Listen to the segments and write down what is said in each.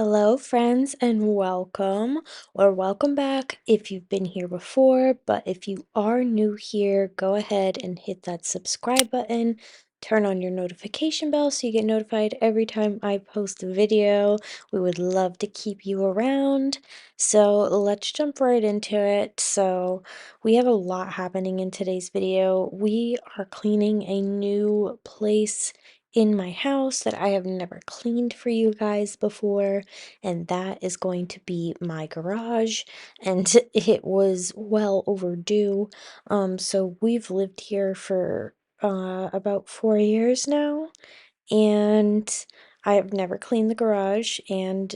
Hello, friends, and welcome or welcome back if you've been here before. But if you are new here, go ahead and hit that subscribe button. Turn on your notification bell so you get notified every time I post a video. We would love to keep you around. So let's jump right into it. So we have a lot happening in today's video. We are cleaning a new place in my house that I have never cleaned for you guys before, and that is going to be my garage. And it was well overdue. So we've lived here for about 4 years now, and I have never cleaned the garage, and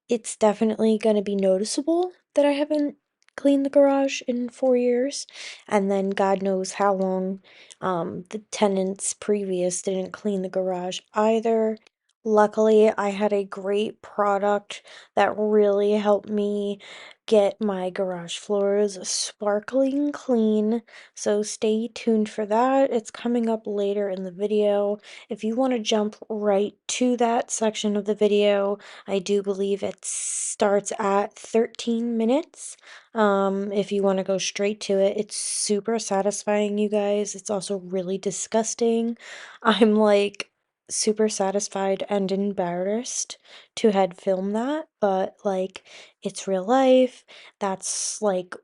it's definitely going to be noticeable that I haven't cleaned the garage in 4 years. And then God knows how long the tenants previous didn't clean the garage either. Luckily, I had a great product that really helped me get my garage floors sparkling clean. So stay tuned for that. It's coming up later in the video. If you want to jump right to that section of the video, I do believe it starts at 13 minutes. If you want to go straight to it, it's super satisfying, you guys. It's also really disgusting. I'm like super satisfied and embarrassed to had filmed that, but like it's real life. That's like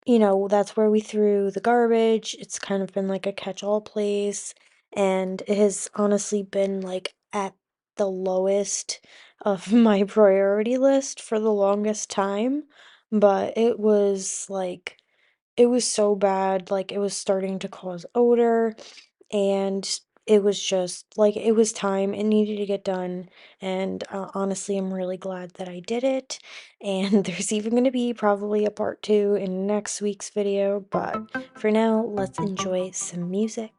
that's where we threw the garbage. It's kind of been like a catch-all place, and it has honestly been like at the lowest of my priority list for the longest time. But it was so bad, like it was starting to cause odor, and it was just like it was time, it needed to get done. And honestly, I'm really glad that I did it. And there's even going to be probably a part two in next week's video, but for now, let's enjoy some music.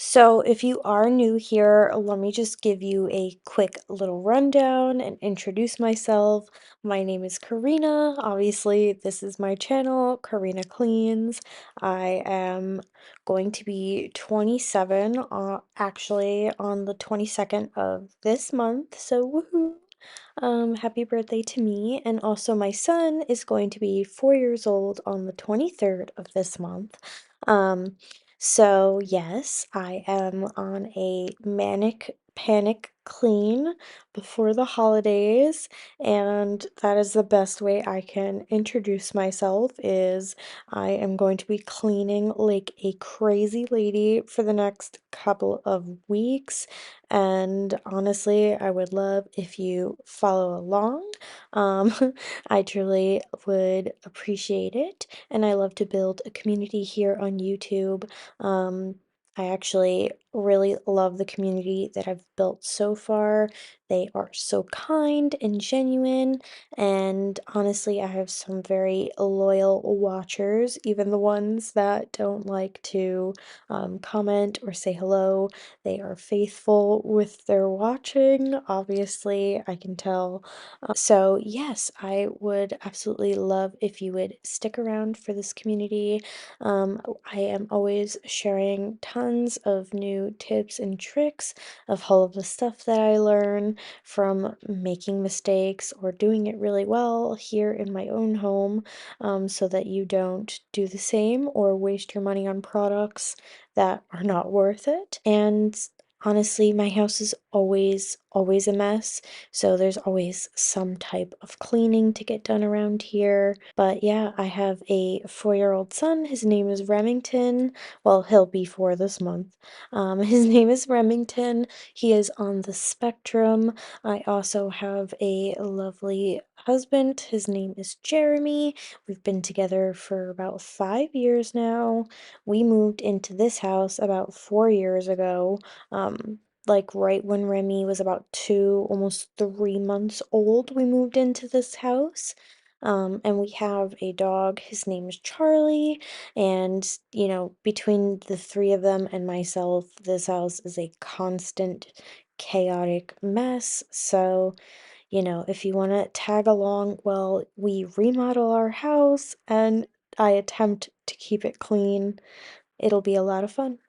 So, if you are new here, let me just give you a quick little rundown and introduce myself. My name is Koreena. Obviously, this is my channel, Koreenacleans. I am going to be 27, actually, on the 22nd of this month. So, woohoo! Happy birthday to me. And also, my son is going to be 4 years old on the 23rd of this month. Um, so yes, I am on a manic panic clean before the holidays, and that is the best way I can introduce myself is I am going to be cleaning like a crazy lady for the next couple of weeks, and honestly, I would love if you follow along. Um, I truly would appreciate it, and I love to build a community here on YouTube. I actually really love the community that I've built so far. They are so kind and genuine, and honestly, I have some very loyal watchers, even the ones that don't like to comment or say hello. They are faithful with their watching, obviously, I can tell. So, yes, I would absolutely love if you would stick around for this community. I am always sharing tons of new tips and tricks of all of the stuff that I learn from making mistakes or doing it really well here in my own home, so that you don't do the same or waste your money on products that are not worth it. And honestly, my house is always a mess. So there's always some type of cleaning to get done around here. But yeah, I have a 4-year-old son. His name is Remington. Well, he'll be 4 this month. His name is Remington. He is on the spectrum. I also have a lovely husband. His name is Jeremy. We've been together for about 5 years now. We moved into this house about 4 years ago. Like right when Remy was about 2, almost 3 months old, we moved into this house. And we have a dog. His name is Charlie. And, between the three of them and myself, this house is a constant chaotic mess. So, if you want to tag along, well, we remodel our house and I attempt to keep it clean. It'll be a lot of fun.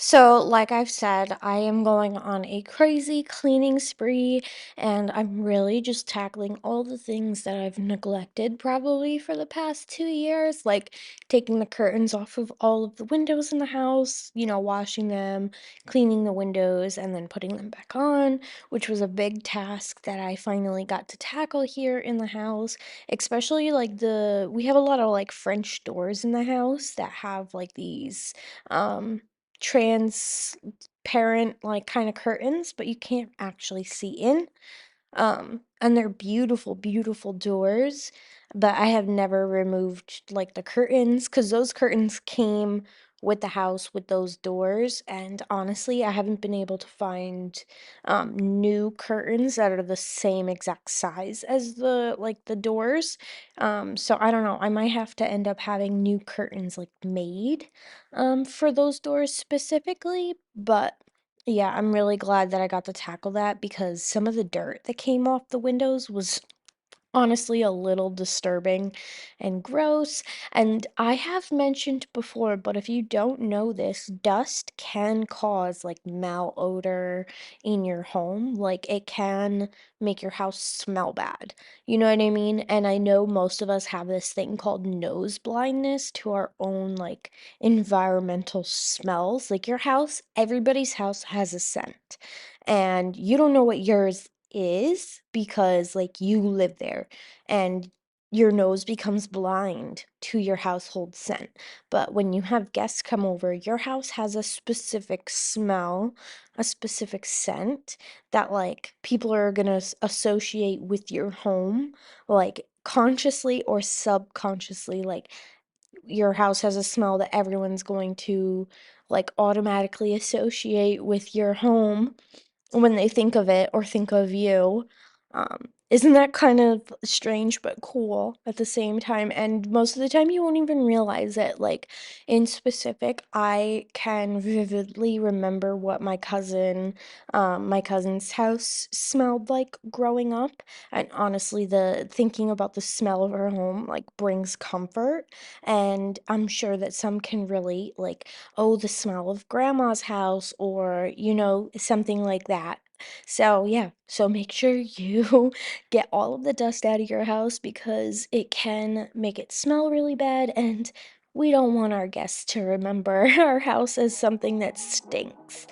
So, like I've said, I am going on a crazy cleaning spree, and I'm really just tackling all the things that I've neglected probably for the past 2 years, like taking the curtains off of all of the windows in the house, washing them, cleaning the windows, and then putting them back on, which was a big task that I finally got to tackle here in the house. Especially like we have a lot of like French doors in the house that have like these. Transparent, like, kinda curtains, but you can't actually see in. And they're beautiful, beautiful doors, but I have never removed like the curtains because those curtains came with the house with those doors. And honestly, I haven't been able to find new curtains that are the same exact size as the doors. So I don't know. I might have to end up having new curtains like made for those doors specifically, but yeah, I'm really glad that I got to tackle that because some of the dirt that came off the windows was honestly a little disturbing and gross. And I have mentioned before, but if you don't know this, dust can cause like malodor in your home. Like it can make your house smell bad. You know what I mean? And I know most of us have this thing called nose blindness to our own like environmental smells. Like your house, everybody's house has a scent. And you don't know what yours is because like you live there and your nose becomes blind to your household scent. But when you have guests come over, your house has a specific smell, a specific scent that like people are gonna associate with your home, like consciously or subconsciously. Like your house has a smell that everyone's going to like automatically associate with your home when they think of it or think of you. Isn't that kind of strange but cool at the same time? And most of the time, you won't even realize it. Like, in specific, I can vividly remember what my cousin's house smelled like growing up. And honestly, the thinking about the smell of her home like brings comfort. And I'm sure that some can relate, like, oh, the smell of grandma's house, or, something like that. So, yeah, so make sure you get all of the dust out of your house because it can make it smell really bad, and we don't want our guests to remember our house as something that stinks.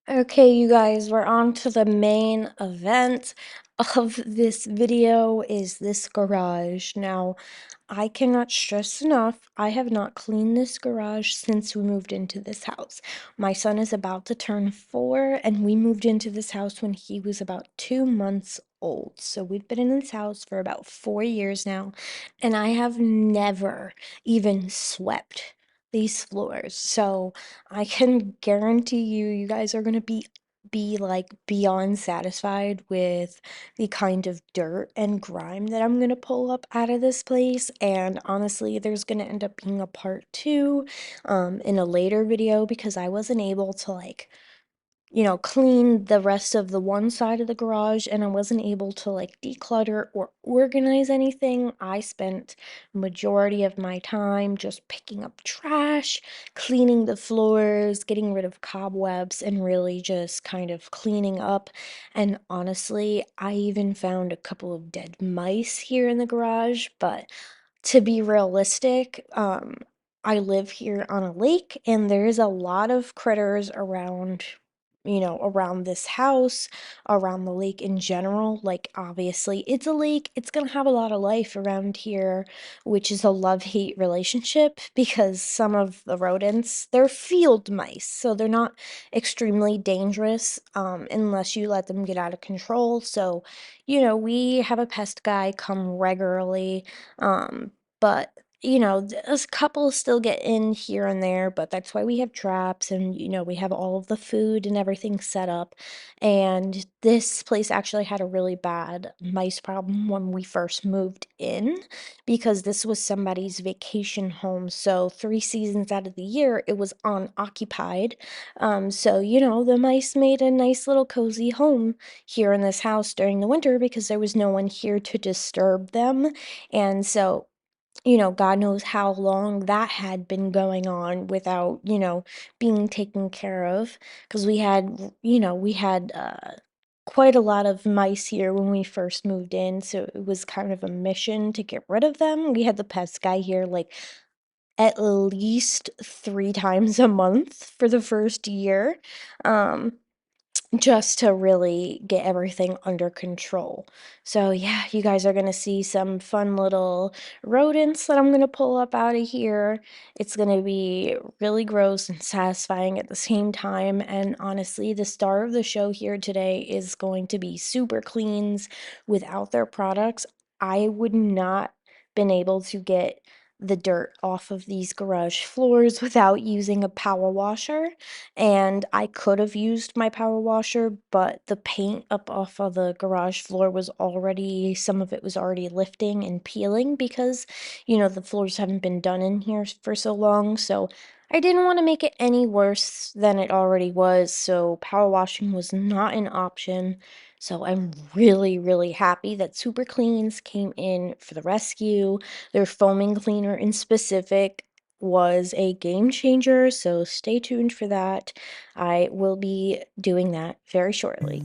Okay, you guys, we're on to the main event. of this video is this garage. Now, I cannot stress enough, I have not cleaned this garage since we moved into this house. My son is about to turn 4, and we moved into this house when he was about 2 months old. So we've been in this house for about 4 years now, and I have never even swept these floors. So I can guarantee you, you guys are gonna be like beyond satisfied with the kind of dirt and grime that I'm gonna pull up out of this place. And honestly, there's gonna end up being a part 2 in a later video because I wasn't able to clean the rest of the one side of the garage, and I wasn't able to declutter or organize anything. I spent majority of my time just picking up trash, cleaning the floors, getting rid of cobwebs, and really just kind of cleaning up. And honestly, I even found a couple of dead mice here in the garage, but to be realistic, I live here on a lake and there's a lot of critters around, around this house, around the lake in general. Like, obviously, it's a lake, it's gonna have a lot of life around here, which is a love-hate relationship because some of the rodents, they're field mice, so they're not extremely dangerous, unless you let them get out of control. So, we have a pest guy come regularly, but a couple still get in here and there, but that's why we have traps and we have all of the food and everything set up. And this place actually had a really bad mice problem when we first moved in because this was somebody's vacation home. So 3 seasons out of the year it was unoccupied. So the mice made a nice little cozy home here in this house during the winter because there was no one here to disturb them. And so God knows how long that had been going on without, being taken care of. Because we had quite a lot of mice here when we first moved in. So it was kind of a mission to get rid of them. We had the pest guy here like at least 3 times a month for the first year. Um, just to really get everything under control. So yeah, you guys are gonna see some fun little rodents that I'm gonna pull up out of here. It's gonna be really gross and satisfying at the same time. And honestly, the star of the show here today is going to be Super Cleans. Without their products, I would not been able to get the dirt off of these garage floors without using a power washer. And I could have used my power washer, but the paint up off of the garage floor was already, some of it was already lifting and peeling because, the floors haven't been done in here for so long. So I didn't want to make it any worse than it already was. So power washing was not an option. So I'm really, really happy that Super Cleans came in for the rescue. Their foaming cleaner in specific was a game changer, so stay tuned for that. I will be doing that very shortly.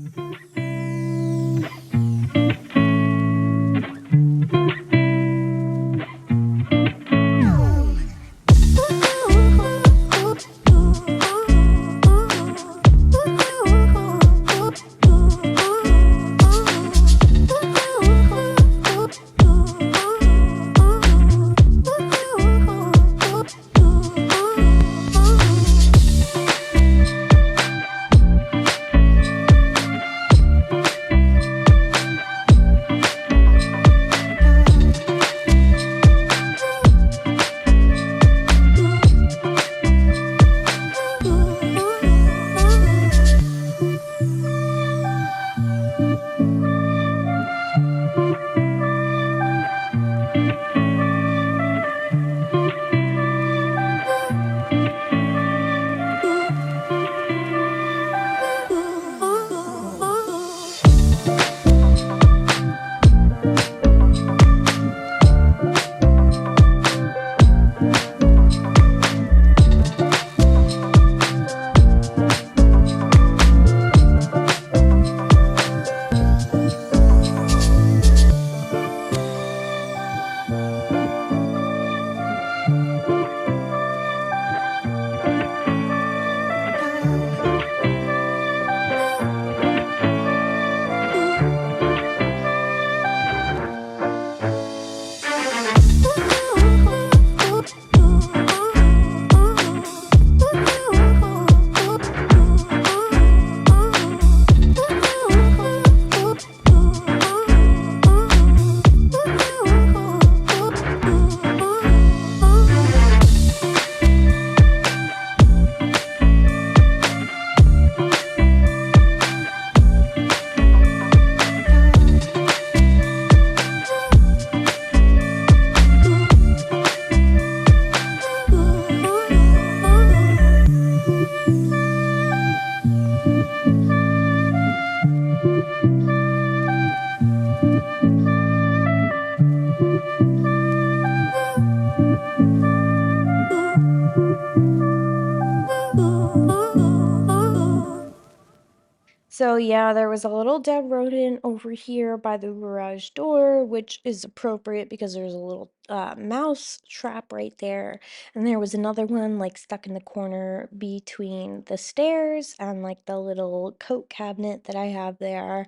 So yeah, there was a little dead rodent over here by the garage door, which is appropriate because there's a little mouse trap right there. And there was another one like stuck in the corner between the stairs and like the little coat cabinet that I have there.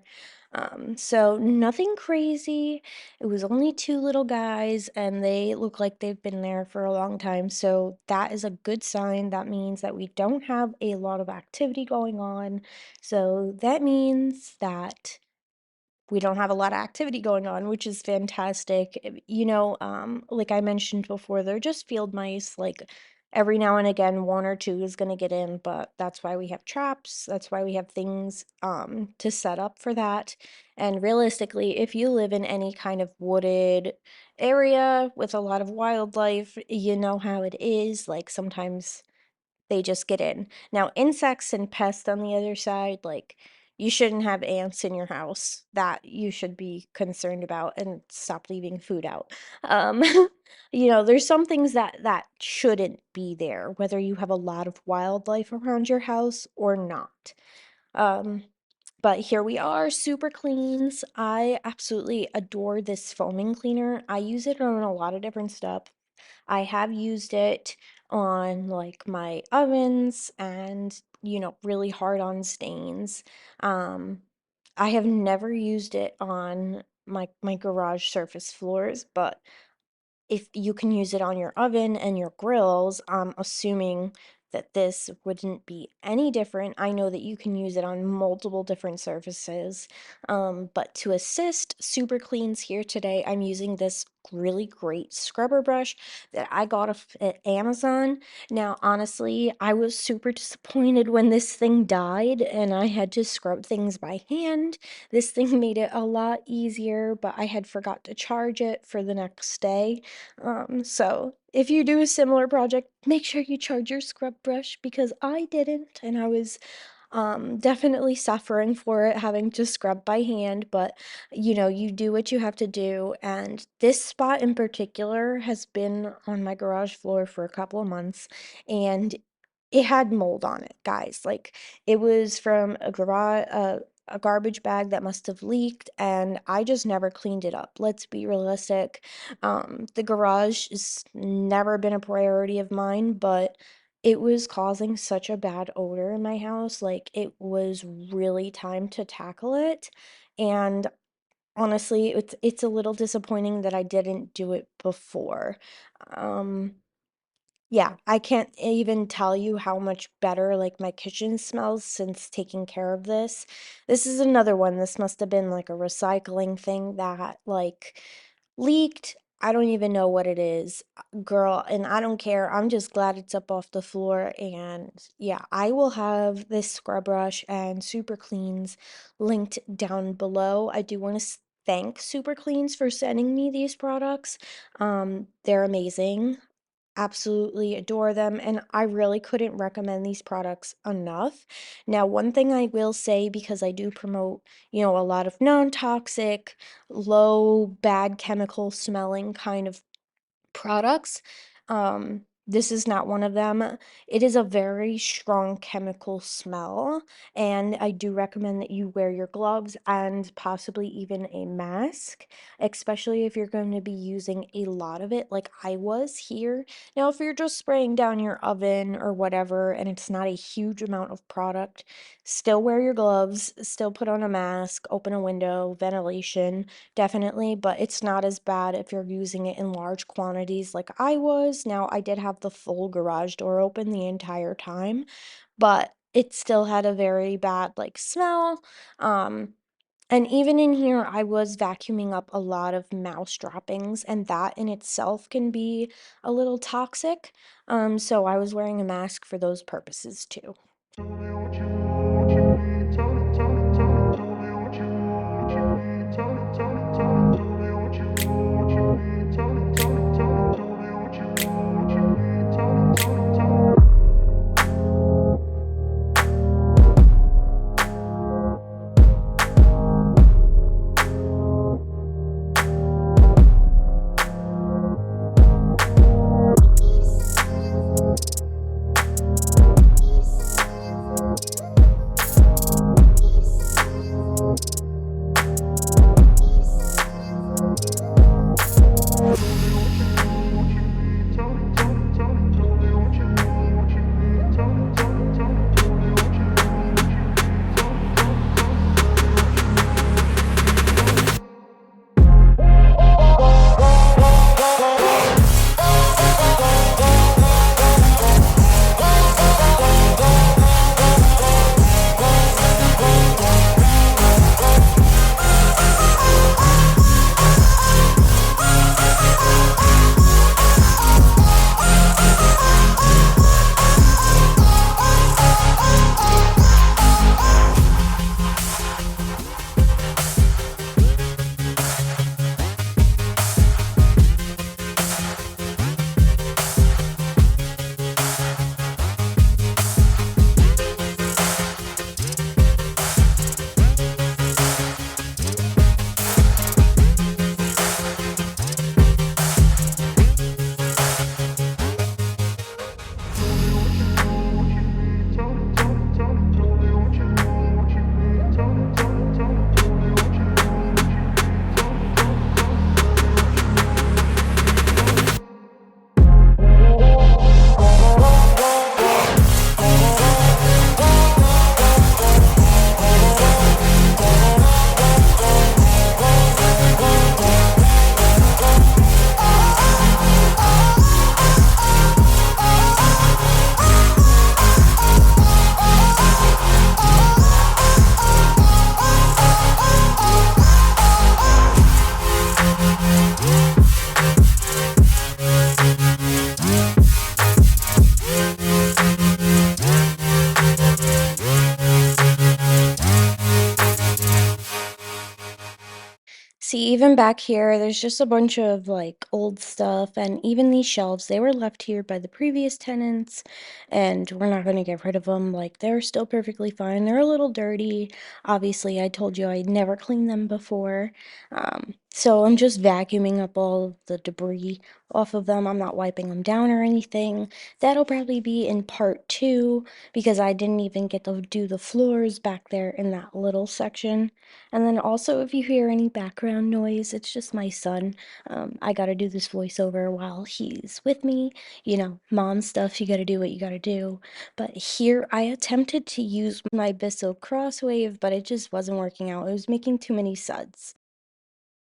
So nothing crazy. It was only two little guys, and they look like they've been there for a long time. So that is a good sign. That means that we don't have a lot of activity going on. So that means that we don't have a lot of activity going on, which is fantastic. Like I mentioned before, they're just field mice. Like every now and again, one or two is gonna get in, but that's why we have traps. That's why we have things to set up for that. And realistically, if you live in any kind of wooded area with a lot of wildlife, you know how it is. Like sometimes they just get in. Now, insects and pests on the other side, like you shouldn't have ants in your house. That you should be concerned about and stop leaving food out. Um, there's some things that shouldn't be there, whether you have a lot of wildlife around your house or not. Um, but here we are, super cleans. I absolutely adore this foaming cleaner. I use it on a lot of different stuff. I have used it on like my ovens and, really hard on stains. Um, I have never used it on my garage surface floors, but if you can use it on your oven and your grills, I'm assuming that this wouldn't be any different. I know that you can use it on multiple different surfaces. But to assist Super Cleans here today, I'm using this really great scrubber brush that I got at Amazon. Now, honestly, I was super disappointed when this thing died and I had to scrub things by hand. This thing made it a lot easier, but I had forgot to charge it for the next day. So if you do a similar project, make sure you charge your scrub brush because I didn't, and I was definitely suffering for it, having to scrub by hand, but you do what you have to do. And this spot in particular has been on my garage floor for a couple of months, and it had mold on it, guys. Like it was from a garbage bag that must have leaked, and I just never cleaned it up. Let's be realistic. The garage has never been a priority of mine, but it was causing such a bad odor in my house. Like it was really time to tackle it. And honestly, it's a little disappointing that I didn't do it before. Um, yeah, I can't even tell you how much better like my kitchen smells since taking care of this. This is another one. This must have been like a recycling thing that like leaked. I don't even know what it is, girl, and I don't care. I'm just glad it's up off the floor. And yeah, I will have this scrub brush and Super Cleans linked down below. I do want to thank Super Cleans for sending me these products. They're amazing. Absolutely adore them, and I really couldn't recommend these products enough. Now, one thing I will say, because I do promote, a lot of non-toxic, low, bad chemical smelling kind of products. This is not one of them. It is a very strong chemical smell, and I do recommend that you wear your gloves and possibly even a mask, especially if you're going to be using a lot of it, like I was here. Now, if you're just spraying down your oven or whatever, and it's not a huge amount of product, still wear your gloves, still put on a mask, open a window, ventilation. Definitely, but it's not as bad if you're using it in large quantities like I was. Now, I did have the full garage door open the entire time, but it still had a very bad like smell. Um, and even in here, I was vacuuming up a lot of mouse droppings, and that in itself can be a little toxic. So I was wearing a mask for those purposes too. See, even back here, there's just a bunch of like old stuff, and even these shelves, they were left here by the previous tenants, and we're not going to get rid of them. Like, they're still perfectly fine. They're a little dirty. Obviously, I told you I'd never cleaned them before. So I'm just vacuuming up all of the debris off of them. I'm not wiping them down or anything. That'll probably be in part two because I didn't even get to do the floors back there in that little section. And then also, if you hear any background noise, it's just my son. I gotta do this voiceover while he's with me. You know, mom stuff, you gotta do what you gotta do. But here, I attempted to use my Bissell Crosswave, but it just wasn't working out. It was making too many suds.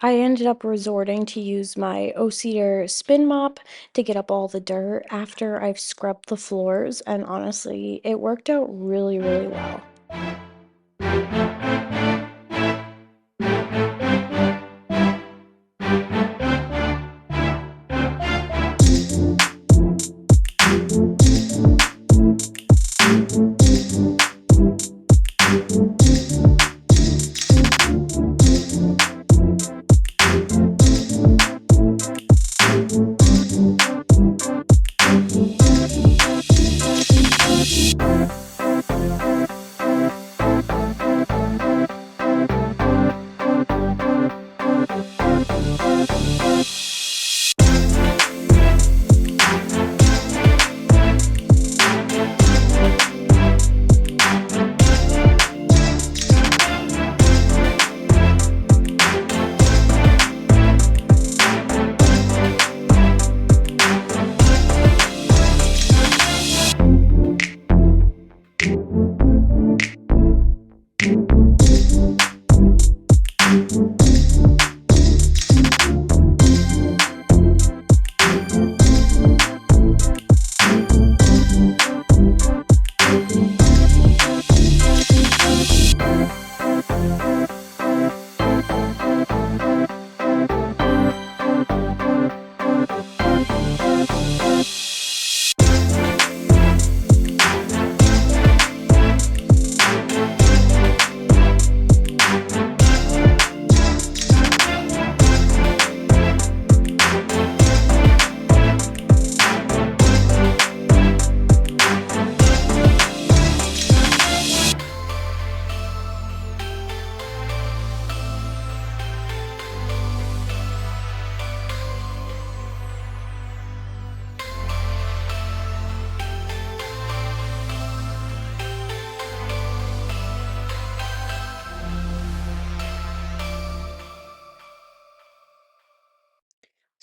I ended up resorting to use my O-Cedar spin mop to get up all the dirt after I've scrubbed the floors, and honestly, it worked out really, really well.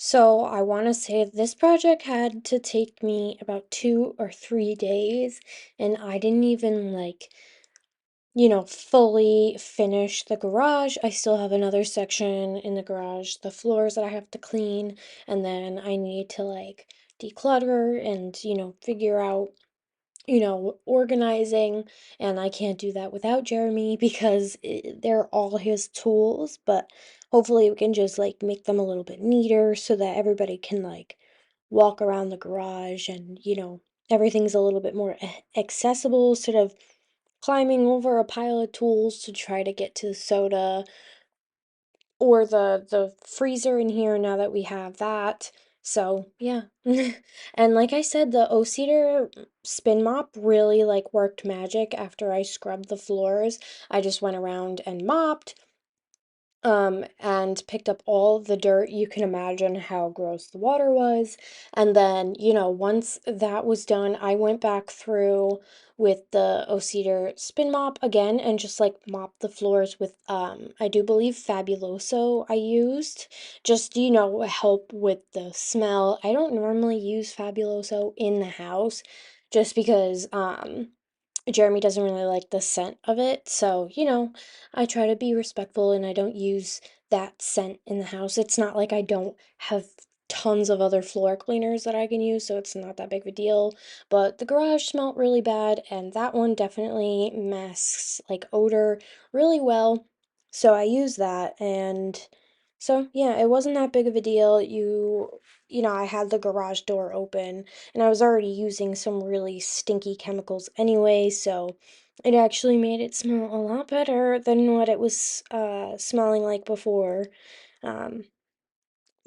So I want to say this project had to take me about 2 or 3 days, and I didn't even fully finish the garage. I still have another section in the garage, the floors that I have to clean, and then I need to declutter and, figure out organizing, and I can't do that without Jeremy because they're all his tools, but hopefully we can just make them a little bit neater so that everybody can walk around the garage and, everything's a little bit more accessible instead of climbing over a pile of tools to try to get to the soda or the freezer in here now that we have that. So, yeah. And like I said, the O-Cedar spin mop really worked magic after I scrubbed the floors. I just went around and mopped, and picked up all the dirt. You can imagine how gross the water was. And then, once that was done, I went back through with the O-Cedar spin mop again and just mopped the floors with, I do believe Fabuloso I used, just, help with the smell. I don't normally use Fabuloso in the house just because, Jeremy doesn't really like the scent of it, so, I try to be respectful and I don't use that scent in the house. It's not like I don't have tons of other floor cleaners that I can use, so it's not that big of a deal. But the garage smelled really bad, and that one definitely masks odor really well. So I use that, and so yeah, it wasn't that big of a deal. I had the garage door open and I was already using some really stinky chemicals anyway, so it actually made it smell a lot better than what it was smelling like before. Um,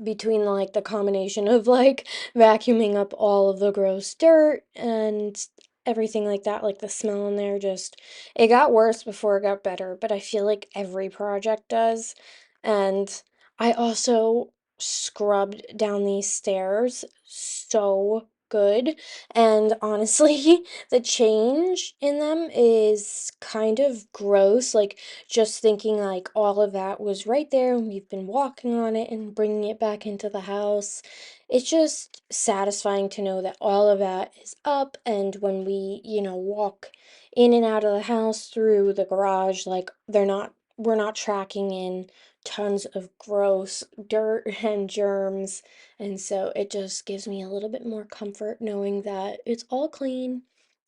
between like the combination of like vacuuming up all of the gross dirt and everything like that, like the smell in there just it got worse before it got better, but I feel like every project does. And I also scrubbed down these stairs so good, and honestly, the change in them is kind of gross. Like just thinking like all of that was right there and we've been walking on it and bringing it back into the house. It's just satisfying to know that all of that is up, and when we, walk in and out of the house through the garage, like we're not tracking in tons of gross dirt and germs. And so it just gives me a little bit more comfort knowing that it's all clean,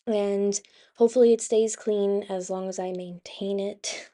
and hopefully it stays clean as long as I maintain it.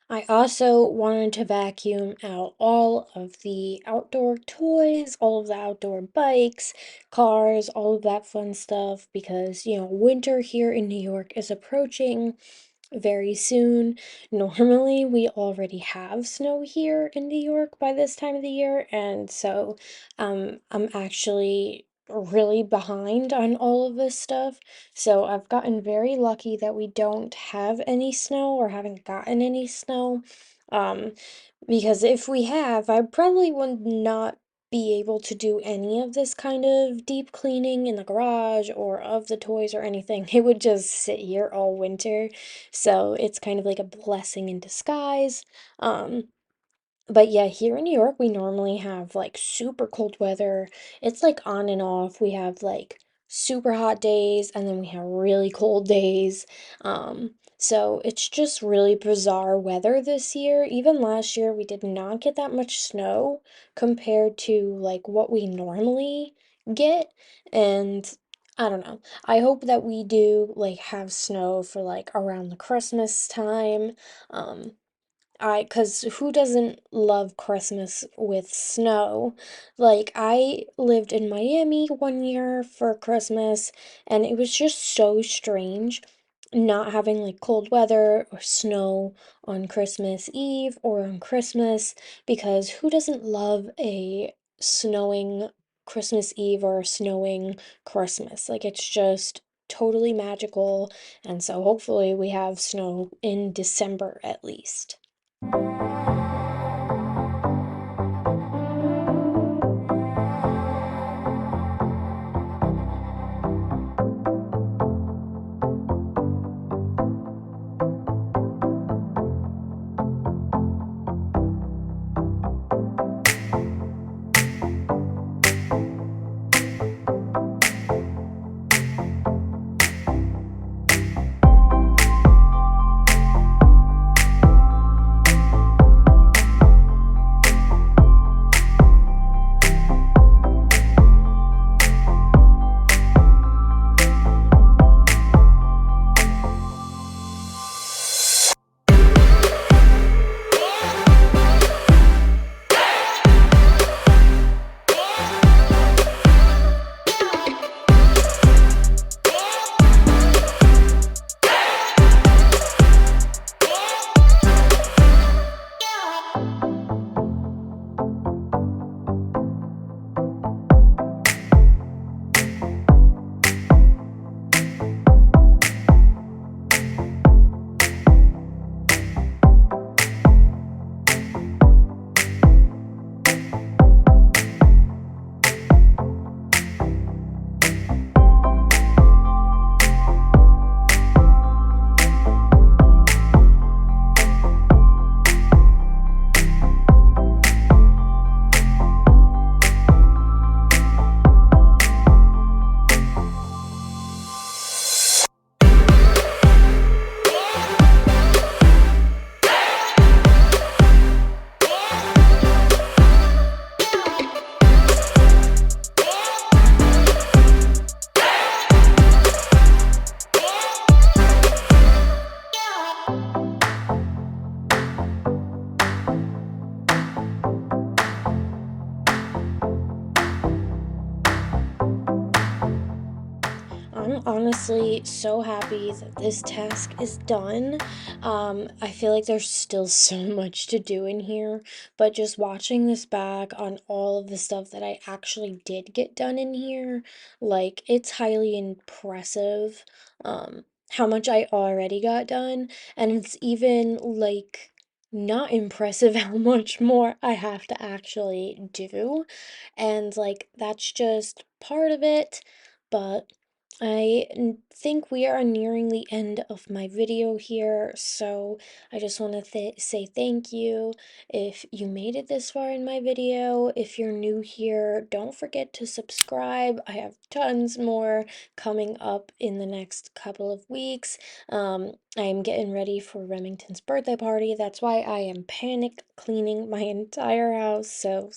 I also wanted to vacuum out all of the outdoor toys, all of the outdoor bikes, cars, all of that fun stuff because, winter here in New York is approaching very soon. Normally, we already have snow here in New York by this time of the year, and so I'm actually really behind on all of this stuff. So I've gotten very lucky that we don't have any snow or haven't gotten any snow. Um, because if we have, I probably would not be able to do any of this kind of deep cleaning in the garage or of the toys or anything. It would just sit here all winter. So it's kind of like a blessing in disguise. Um, but yeah, here in New York, we normally have like super cold weather. It's like on and off. We have like super hot days and then we have really cold days. So it's just really bizarre weather this year. Even last year, we did not get that much snow compared to like what we normally get. And I don't know. I hope that we do like have snow for like around the Christmas time. Um, 'Cause who doesn't love Christmas with snow? Like, I lived in Miami one year for Christmas, and it was just so strange not having like cold weather or snow on Christmas Eve or on Christmas, because who doesn't love a snowing Christmas Eve or a snowing Christmas? Like, it's just totally magical, and so hopefully we have snow in December at least. I'm honestly so happy that this task is done. I feel like there's still so much to do in here, but just watching this back on all of the stuff that I actually did get done in here, like it's highly impressive, how much I already got done, and it's even like not impressive how much more I have to actually do. And like that's just part of it, but think we are nearing the end of my video here, so I just want to say thank you if you made it this far in my video. If you're new here, don't forget to subscribe. I have tons more coming up in the next couple of weeks. I am getting ready for Remington's birthday party. That's why I am panic cleaning my entire house, so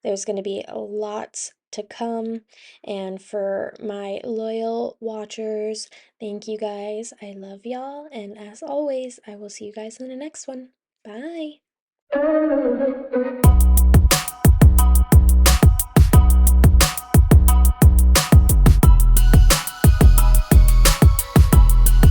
there's going to be a lot to come. And for my loyal watchers, thank you guys. I love y'all. And as always, I will see you guys in the next one. Bye.